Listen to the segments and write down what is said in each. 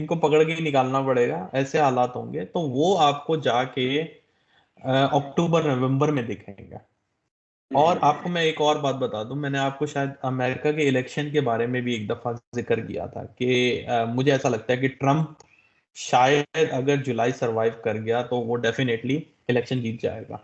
इनको पकड़ के निकालना पड़ेगा, ऐसे हालात होंगे। तो वो आपको जाके अक्टूबर नवंबर में दिखेंगे। और आपको मैं एक और बात बता दूं, मैंने आपको शायद अमेरिका के इलेक्शन के बारे में भी एक दफा जिक्र किया था कि मुझे ऐसा लगता है कि ट्रम्प शायद अगर जुलाई सरवाइव कर गया तो वो डेफिनेटली इलेक्शन जीत जाएगा।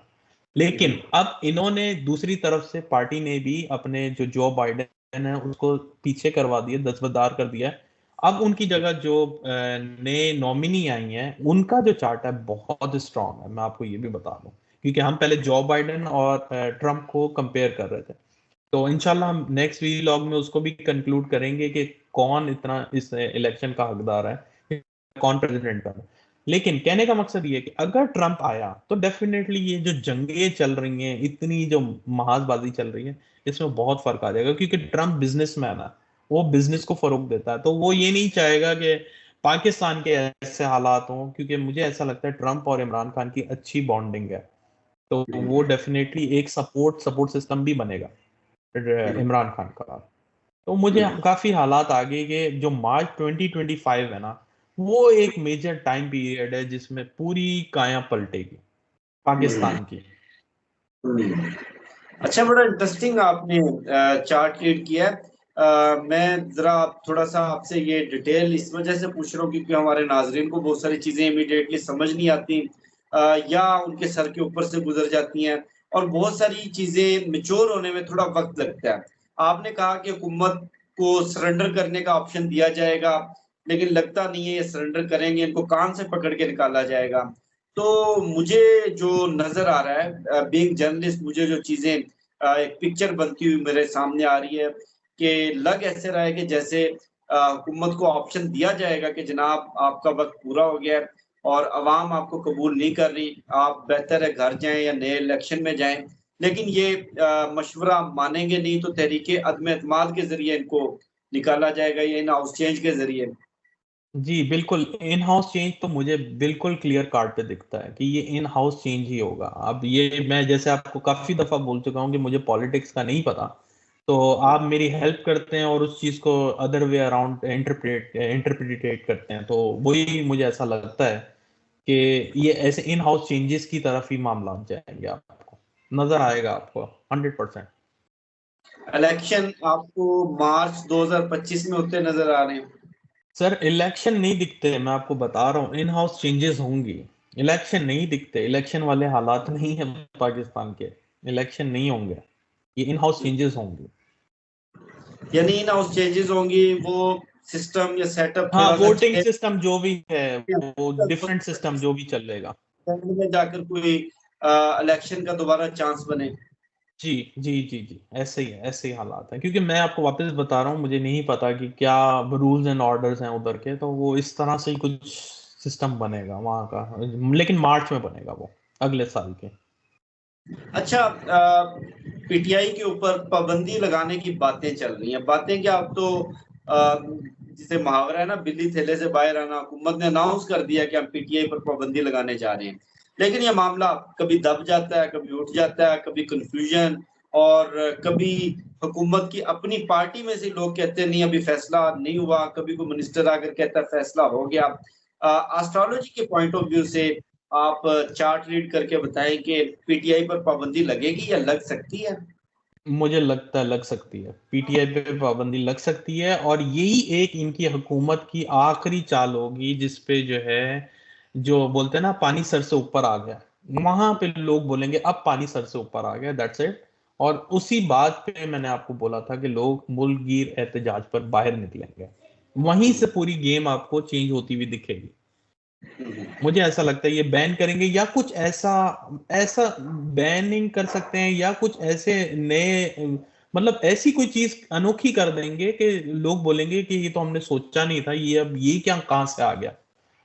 लेकिन अब इन्होंने दूसरी तरफ से पार्टी ने भी अपने जो बाइडेन है उसको पीछे करवा दिया, दस्तबरदार कर दिया है। अब उनकी जगह जो नए नॉमिनी आई हैं उनका जो चार्ट है बहुत स्ट्रांग है, मैं आपको ये भी बता दूं। क्योंकि हम पहले जो बाइडेन और ट्रम्प को कंपेयर कर रहे थे, तो इंशाल्लाह हम नेक्स्ट वीलॉग में उसको भी कंक्लूड करेंगे कि कौन इतना इस इलेक्शन का हकदार है, कौन प्रेसिडेंट का। लेकिन कहने का मकसद ये है कि अगर ट्रम्प आया तो डेफिनेटली ये जो जंगें चल रही हैं, इतनी जो महाजबाजी चल रही है, इसमें बहुत फर्क आ जाएगा। क्योंकि ट्रम्प बिजनेसमैन है, वो बिजनेस को फरोग देता है, तो वो ये नहीं चाहेगा कि पाकिस्तान के ऐसे हालात हों। क्योंकि मुझे ऐसा लगता है ट्रम्प और इमरान खान की अच्छी बॉन्डिंग है, तो वो डेफिनेटली एक सपोर्ट सिस्टम भी बनेगा इमरान खान का। तो मुझे काफी हालात आगे के जो मार्च 2025 है ना, वो एक मेजर टाइम पीरियड है जिसमें पूरी काया पलटेगी पाकिस्तान की। अच्छा, बड़ा इंटरेस्टिंग आपने चार्ट रीड किया है। मैं जरा थोड़ा सा आपसे ये डिटेल इस वजह से पूछ रहा हूँ क्योंकि हमारे नाजरीन को बहुत सारी चीजें इमीडिएटली समझ नहीं आती, या उनके सर के ऊपर से गुजर जाती हैं, और बहुत सारी चीजें मिच्योर होने में थोड़ा वक्त लगता है। आपने कहा कि हुकूमत को सरेंडर करने का ऑप्शन दिया जाएगा, लेकिन लगता नहीं है ये सरेंडर करेंगे, इनको कान से पकड़ के निकाला जाएगा। तो मुझे जो नजर आ रहा है, बीइंग जर्नलिस्ट, मुझे जो चीजें एक पिक्चर बनती हुई मेरे सामने आ रही है कि लग ऐसे रहा है कि जैसे हुकूमत को ऑप्शन दिया जाएगा कि जनाब आपका वक्त पूरा हो गया है और अवाम आपको कबूल नहीं कर रही, आप बेहतर है घर जाएं या नए इलेक्शन में जाएं। लेकिन ये मशवरा मानेंगे नहीं, तो तहरीके अदम एतमाद के जरिए इनको निकाला जाएगा या इन हाउस चेंज के जरिए। जी बिल्कुल, इन हाउस चेंज तो मुझे बिल्कुल क्लियर कार्ड पे दिखता है कि ये इन हाउस चेंज ही होगा। अब ये मैं जैसे आपको काफी दफा बोल चुका हूँ कि मुझे पॉलिटिक्स का नहीं पता, तो आप मेरी हेल्प करते हैं और उस चीज को अदर वे अराउंड इंटरप्रिटेट करते हैं, तो वही मुझे ऐसा लगता है कि ये ऐसे इन हाउस चेंजेस की तरफ ही मामला जाएंगे, आपको नजर आएगा आपको 100%। इलेक्शन आपको मार्च 2025 में होते नजर आ रहे हैं? सर इलेक्शन नहीं दिखते, मैं आपको बता रहा हूँ इन हाउस चेंजेस होंगी। इलेक्शन नहीं दिखते, इलेक्शन वाले हालात नहीं है पाकिस्तान के, इलेक्शन नहीं होंगे, ये इन हाउस चेंजेस होंगे। यानी इन हाउस चेंजेस होंगी, वो सिस्टम या सेटअप हाँ, थोड़ा सा वोटिंग चेंज सिस्टम जो भी है, वो डिफरेंट सिस्टम जो भी चलेगा। में जाकर कोई इलेक्शन का दोबारा चांस बने। जी जी जी जी, ऐसे ही है, ऐसे ही हालात है। क्योंकि मैं आपको वापस बता रहा हूँ, मुझे नहीं पता कि क्या रूल्स एंड ऑर्डर्स हैं उधर के, तो वो इस तरह से ही कुछ सिस्टम बनेगा वहाँ का। लेकिन मार्च में बनेगा वो, अगले साल के। अच्छा, पीटीआई के ऊपर पाबंदी लगाने की बातें चल रही हैं। बातें क्या, अब तो जिसे मुहावरा है ना, बिल्ली थैले से बाहर आना, हुकूमत ने अनाउंस कर दिया कि हम पीटीआई पर पाबंदी लगाने जा रहे हैं। लेकिन यह मामला कभी दब जाता है, कभी उठ जाता है, कभी कंफ्यूजन, और कभी हुकूमत की अपनी पार्टी में से लोग कहते हैं नहीं अभी फैसला नहीं हुआ, कभी कोई मिनिस्टर आकर कहता है फैसला हो गया। एस्ट्रोलॉजी के पॉइंट ऑफ व्यू से आप चार्ट रीड करके बताएं कि पीटीआई पर पाबंदी लगेगी या लग सकती है? मुझे लगता है लग सकती है, पीटीआई पे पाबंदी लग सकती है, और यही एक इनकी हुकूमत की आखिरी चाल होगी जिसपे जो है, जो बोलते हैं ना पानी सर से ऊपर आ गया, वहां पे लोग बोलेंगे अब पानी सर से ऊपर आ गया, दैट्स इट। और उसी बात पे मैंने आपको बोला था कि लोग मुल्कगीर एहतजाज पर बाहर निकलेंगे, वहीं से पूरी गेम आपको चेंज होती हुई दिखेगी। मुझे ऐसा लगता है ये बैन करेंगे या कुछ ऐसा, ऐसा बैनिंग कर सकते हैं, या कुछ ऐसे नए, मतलब ऐसी कोई चीज अनोखी कर देंगे कि लोग बोलेंगे कि ये तो हमने सोचा नहीं था, ये अब ये क्या कहां से आ गया।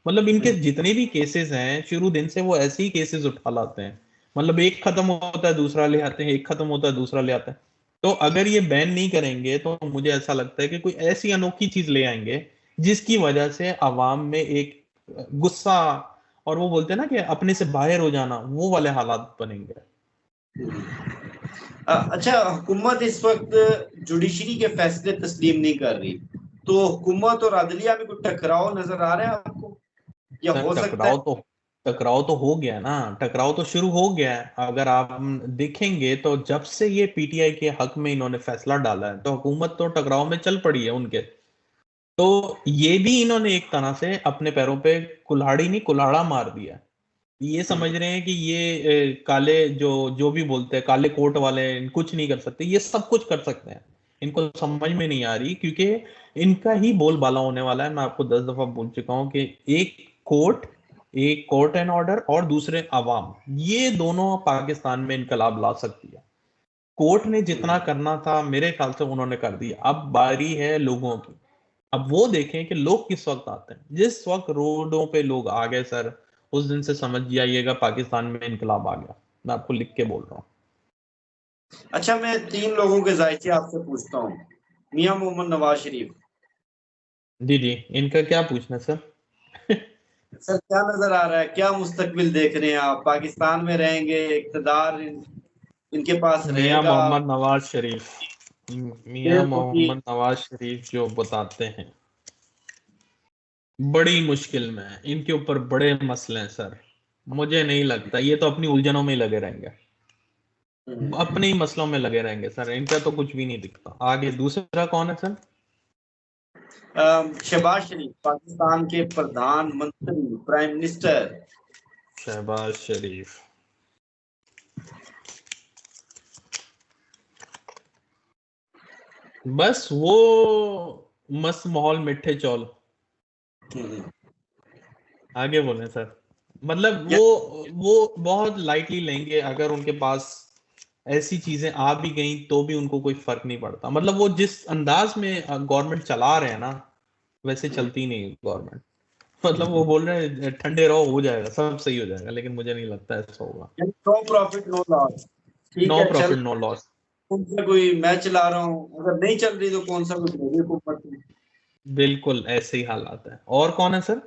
मतलब इनके जितने भी केसेस हैं शुरू दिन से वो ऐसे ही केसेस उठा लाते हैं। मतलब एक खत्म होता है दूसरा ले आते हैं, एक खत्म होता है दूसरा ले आते हैं। तो अगर ये बैन नहीं करेंगे तो मुझे ऐसा लगता है कि कोई ऐसी अनोखी चीज ले आएंगे जिसकी वजह से अवाम में एक गुस्सा, और वो बोलते हैं ना कि अपने से बाहर हो जाना, वो वाले हालात बनेंगे। अच्छा, हुकूमत इस वक्त जुडिशरी के फैसले तस्लीम नहीं कर रही। तो हुकूमत और अदलिया में कोई टकराव नजर आ रहा है आपको, या सर हो सकता है? टकराव तो हो गया ना, टकराव तो शुरू हो गया है। अगर आप देखेंगे तो जब से ये पीटीआई के हक में इन्होंने फैसला डाला है तो हुकूमत तो टकराव में चल पड़ी है उनके। तो ये भी इन्होंने एक तरह से अपने पैरों पे कुल्हाड़ी नहीं कुल्हाड़ा मार दिया। ये समझ रहे हैं कि ये काले जो जो भी बोलते हैं काले कोट वाले कुछ नहीं कर सकते, ये सब कुछ कर सकते हैं। इनको समझ में नहीं आ रही क्योंकि इनका ही बोलबाला होने वाला है। मैं आपको 10 दफा बोल चुका हूं कि एक कोर्ट एंड ऑर्डर और दूसरे अवाम, ये दोनों पाकिस्तान में इनकलाब ला सकती है। कोर्ट ने जितना करना था मेरे ख्याल से उन्होंने कर दिया, अब बारी है लोगों की। अब वो देखें कि लोग किस वक्त आते हैं। जिस वक्त रोडों पे लोग आ गए सर, उस दिन से समझ जाइएगा पाकिस्तान में इनकलाब आ गया। मैं आपको लिख के बोल रहा हूँ। अच्छा, मैं 3 लोगों के जायचे आपसे पूछता हूँ। मियां मोहम्मद नवाज शरीफ, जी जी, इनका क्या पूछना है सर? सर क्या नजर आ रहा है, क्या मुस्तकबिल देख रहे हैं आप? पाकिस्तान में रहेंगे, इक्तदार इनके पास मियां रहेगा? मोहम्मद नवाज शरीफ, मियां बेखुदी। मोहम्मद नवाज शरीफ जो बताते हैं बड़ी मुश्किल में है, इनके ऊपर बड़े मसले हैं सर। मुझे नहीं लगता, ये तो अपनी उलझनों में ही लगे रहेंगे, अपने ही मसलों में लगे रहेंगे सर। इनका तो कुछ भी नहीं दिखता आगे। दूसरा कौन है सर? शहबाज शरीफ, पाकिस्तान के प्रधानमंत्री, प्राइम मिनिस्टर। शहबाज शरीफ, बस वो मस्त माहौल मिठे चौल। आगे बोले सर। मतलब वो बहुत लाइटली लेंगे अगर उनके पास ऐसी चीजें आ भी गई तो भी उनको कोई फर्क नहीं पड़ता। मतलब वो जिस अंदाज में गवर्नमेंट चला रहे हैं ना, वैसे चलती नहीं गवर्नमेंट। मतलब वो बोल रहे हैं ठंडे रहो, हो जाएगा, सब सही हो जाएगा, लेकिन मुझे नहीं लगता ऐसा होगा। No profit no loss. ठीक नो है, चल प्रॉफिट नो लॉस। कौन सा कोई मैं चला रहा हूँ, अगर नहीं चल रही तो कौन सा कोई मेरी हुकूमत है। बिल्कुल ऐसे ही हालात है। और कौन है सर?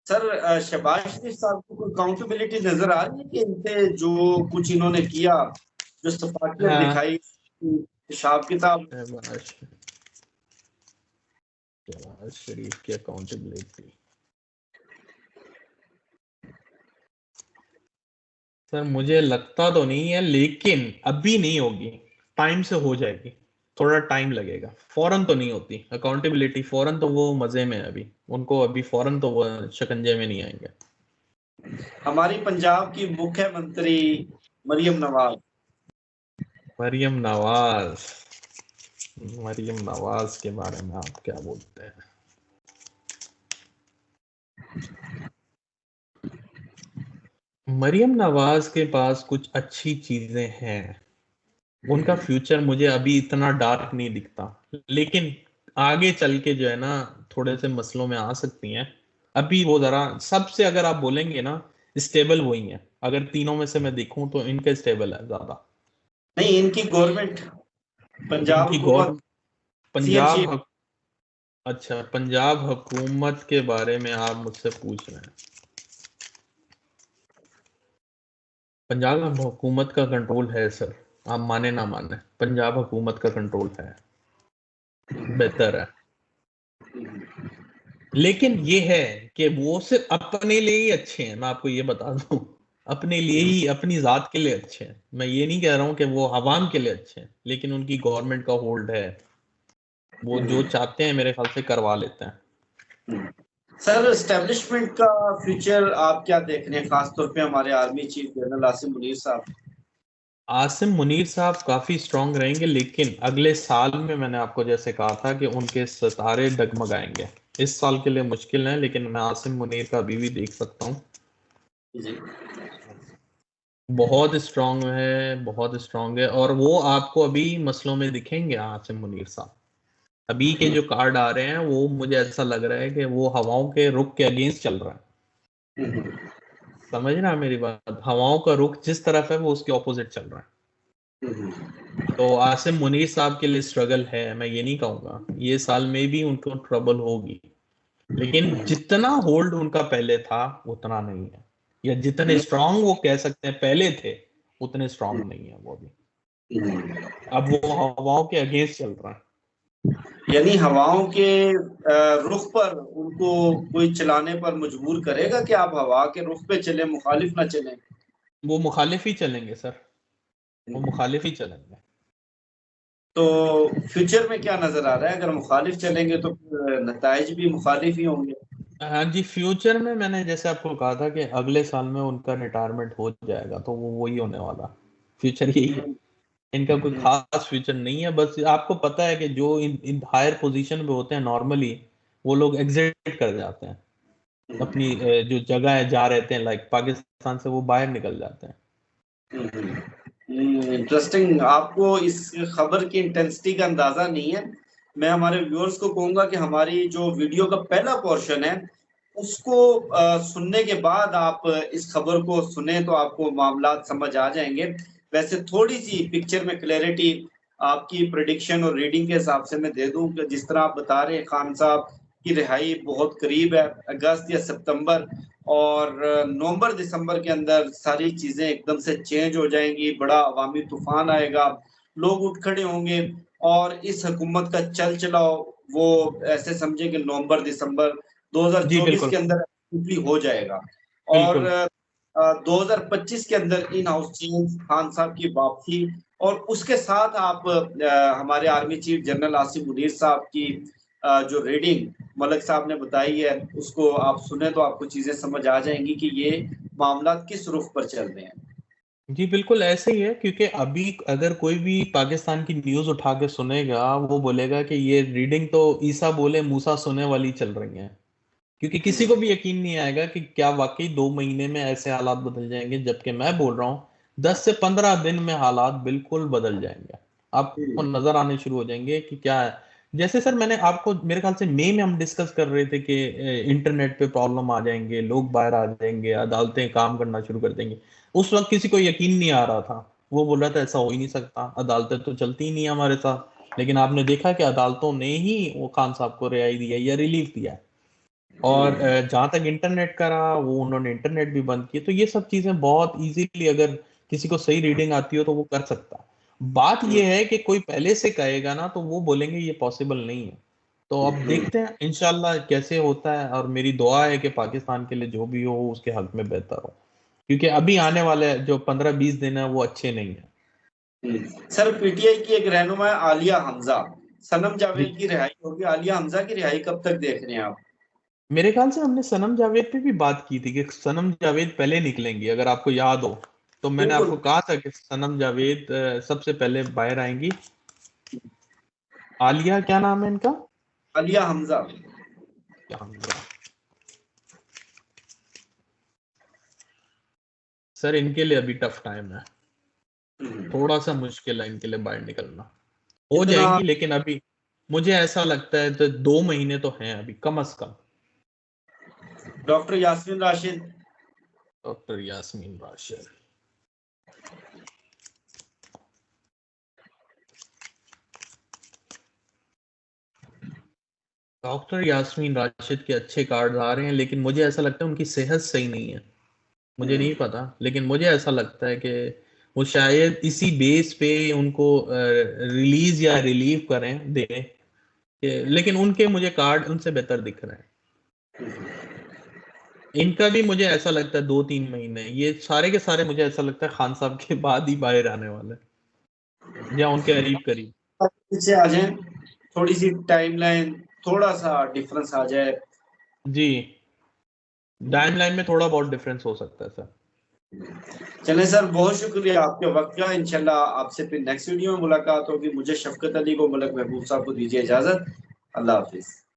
सर शहबाज शरीफ साहब को कोई अकाउंटेबिलिटी नजर आ रही है कि इनसे जो कुछ इन्होंने किया, जो सफाकियत हाँ, दिखाई, हिसाब किताब? शहबाज शहबाज शरीफ की अकाउंटेबिलिटी सर मुझे लगता तो नहीं है, लेकिन अभी नहीं होगी, टाइम से हो जाएगी। थोड़ा टाइम लगेगा, फौरन तो नहीं होती अकाउंटेबिलिटी। फौरन तो वो मजे में है अभी, उनको अभी फौरन तो वो शिकंजे में नहीं आएंगे। हमारी पंजाब की मुख्यमंत्री मरियम नवाज। मरियम नवाज, मरियम नवाज के बारे में आप क्या बोलते हैं? मरियम नवाज के पास कुछ अच्छी चीजें हैं, उनका फ्यूचर मुझे अभी इतना डार्क नहीं दिखता, लेकिन आगे चल के जो है ना थोड़े से मसलों में आ सकती हैं। अभी वो जरा सबसे अगर आप बोलेंगे ना, स्टेबल वही है। अगर तीनों में से मैं देखूं तो इनका स्टेबल है ज्यादा। नहीं, इनकी गवर्नमेंट, पंजाब इनकी हुकूमत, गौर सीएम पंजाब चीफ। अच्छा, पंजाब हुकूमत के बारे में आप मुझसे पूछ रहे हैं। पंजाब हुकूमत का कंट्रोल है सर, आप माने ना माने, पंजाब हुकूमत का कंट्रोल है, बेहतर है। लेकिन ये है कि वो सिर्फ अपने लिए ही अच्छे हैं, मैं आपको ये बता दूं। अपने लिए ही, अपनी जात के लिए अच्छे हैं। मैं ये नहीं कह रहा हूं कि वो अवाम के लिए अच्छे हैं, लेकिन उनकी गवर्नमेंट का होल्ड है, वो जो चाहते हैं मेरे ख्याल से करवा लेते हैं। सर एस्टेब्लिशमेंट का फ्यूचर आप क्या देख रहे हैं, खासतौर पे हमारे army chief general Asim Munir साहब? आसिम मुनीर साहब काफी स्ट्रांग रहेंगे, लेकिन अगले साल में मैंने आपको जैसे कहा था कि उनके सितारे डगमगाएंगे। इस साल के लिए मुश्किल है, लेकिन मैं आसिम मुनीर का अभी भी देख सकता हूँ। जी। बहुत स्ट्रांग है, बहुत स्ट्रांग है, और वो आपको अभी मसलों में दिखेंगे आसिम मुनीर साहब। अभी के जो कार्ड आ रहे हैं वो मुझे ऐसा लग रहा है कि वो हवाओं के रुख के अगेंस्ट चल रहा है। समझ रहा है मेरी बात? हवाओं का रुख जिस तरफ है वो उसके ऑपोजिट चल रहा है। तो आसिम मुनीर साहब के लिए स्ट्रगल है, मैं ये नहीं कहूंगा, ये साल में भी उनको ट्रबल होगी, लेकिन जितना होल्ड उनका पहले था उतना नहीं है, या जितने स्ट्रांग वो कह सकते हैं पहले थे उतने स्ट्रांग नहीं है वो अभी। अब वो हवाओं के अगेंस्ट चल रहा है। यानी हवाओं के रुख पर उनको कोई चलाने पर मजबूर करेगा कि आप हवा के रुख पे चले, मुखालिफ ना चलें। वो मुखालिफ ही चलेंगे सर, वो मुखालिफ ही चलेंगे। तो फ्यूचर में क्या नजर आ रहा है, अगर मुखालिफ चलेंगे तो फिर नताइज भी मुखालिफ ही होंगे? हाँ जी, फ्यूचर में मैंने जैसे आपको कहा था कि अगले साल में उनका रिटायरमेंट हो जाएगा, तो वो वही होने वाला, फ्यूचर यही है। इनका कोई खास फ्यूचर नहीं है। बस आपको पता है कि जो इन हायर पोजीशन पे होते हैं नॉर्मली, वो लोग एग्जिट कर जाते हैं अपनी जो जगह है जहाँ रहते हैं, लाइक पाकिस्तान से वो बाहर निकल जाते हैं। इंटरेस्टिंग। आपको इस खबर की इंटेंसिटी का अंदाजा नहीं है। मैं हमारे व्यूअर्स को कहूंगा कि हमारी जो वीडियो का पहला पोर्शन है उसको सुनने के बाद आप इस खबर को सुने तो आपको मामलात समझ आ जाएंगे। वैसे थोड़ी सी पिक्चर में क्लैरिटी आपकी प्रेडिक्शन और रीडिंग के हिसाब से मैं दे दूं कि जिस तरह आप बता रहे हैं खान साहब की रिहाई बहुत करीब है, अगस्त या सितंबर, और नवंबर दिसंबर के अंदर सारी चीजें एकदम से चेंज हो जाएंगी, बड़ा अवामी तूफान आएगा, लोग उठ खड़े होंगे और इस हुकूमत का चल चलाओ वो ऐसे समझे कि नवंबर दिसंबर जी 2024 बिल्कुल के अंदर हो जाएगा। और बिल्कुल। 2025 के अंदर इन हाउस चेंज, खान साहब की वापसी, और उसके साथ आप हमारे army chief general Asim Munir साहब की जो रीडिंग मलक साहब ने बताई है उसको आप सुने तो आपको चीजें समझ आ जाएंगी कि ये मामला किस रुख पर चल रहे हैं। जी बिल्कुल ऐसे ही है, क्योंकि अभी अगर कोई भी पाकिस्तान की न्यूज उठा के सुनेगा, वो बोलेगा कि ये रीडिंग तो ईसा बोले मूसा सुने वाली चल रही है। क्योंकि किसी को भी यकीन नहीं आएगा कि क्या वाकई 2 महीने में ऐसे हालात बदल जाएंगे, जबकि मैं बोल रहा हूँ 10 से 15 दिन में हालात बिल्कुल बदल जाएंगे। आपको नजर आने शुरू हो जाएंगे कि क्या है। जैसे सर मैंने आपको, मेरे ख्याल से मई में हम डिस्कस कर रहे थे कि इंटरनेट पे प्रॉब्लम आ जाएंगे, लोग बाहर आ जाएंगे, अदालतें काम करना शुरू कर देंगे। उस वक्त किसी को यकीन नहीं आ रहा था, वो बोल रहा था ऐसा हो ही नहीं सकता, अदालतें तो चलती ही नहीं हमारे साथ। लेकिन आपने देखा कि अदालतों ने ही वो खान साहब को रिहाई दिया या रिलीफ दिया। और जहां तक इंटरनेट का रहा, वो उन्होंने इंटरनेट भी बंद किया। तो ये सब चीजें बहुत इजीली, अगर किसी को सही रीडिंग आती हो तो वो कर सकता। बात ये है कि कोई पहले से कहेगा ना तो वो बोलेंगे ये पॉसिबल नहीं है। तो अब देखते हैं इंशाल्लाह कैसे होता है, और मेरी दुआ है कि पाकिस्तान के लिए जो भी हो उसके हक में बेहतर हो, क्योंकि अभी आने वाले जो 15-20 दिन है वो अच्छे नहीं है। सर पीटीआई की एक रहनुमा आलिया हमजा, सनम जी जावेद की रिहाई होगी, आलिया हमजा की रिहाई कब तक देख रहे हैं आप? मेरे ख्याल से हमने सनम जावेद पे भी बात की थी कि सनम जावेद पहले निकलेंगी, अगर आपको याद हो। तो मैंने बिल्कुल। आपको कहा था कि सनम जावेद सबसे पहले बाहर आएंगी। आलिया क्या नाम है इनका? आलिया हमजा। सर इनके लिए अभी टफ टाइम है, थोड़ा सा मुश्किल है इनके लिए बाहर निकलना। हो इतना जाएंगी, लेकिन अभी मुझे ऐसा लगता है तो 2 महीने तो हैं अभी कम से कम। Doctor Yasmeen Rashid. Doctor Yasmeen Rashid, doctor Yasmeen Rashid के अच्छे कार्ड आ रहे हैं, लेकिन मुझे ऐसा लगता है उनकी सेहत सही नहीं है। मुझे नहीं पता, लेकिन मुझे ऐसा लगता है कि वो शायद इसी बेस पे उनको रिलीज या रिलीव करें दें। लेकिन उनके मुझे कार्ड उनसे बेहतर दिख रहे हैं। इनका भी मुझे ऐसा लगता है 2-3 महीने, ये सारे के सारे मुझे ऐसा लगता है खान साहब के बाद ही बाहर आने वाले हैं, या उनके करीब करीब। पीछे आ जाए, थोड़ी सी टाइमलाइन थोड़ा सा डिफरेंस आ जाए। जी टाइमलाइन में थोड़ा बहुत डिफरेंस हो सकता है सर। चलें सर, बहुत शुक्रिया आपके वक्त का। इंशाल्लाह आपसे फिर नेक्स्ट वीडियो में मुलाकात होगी। मुझे शफकत अली को, मलक महबूब साहब को दीजिए इजाजत। अल्लाह हाफिज।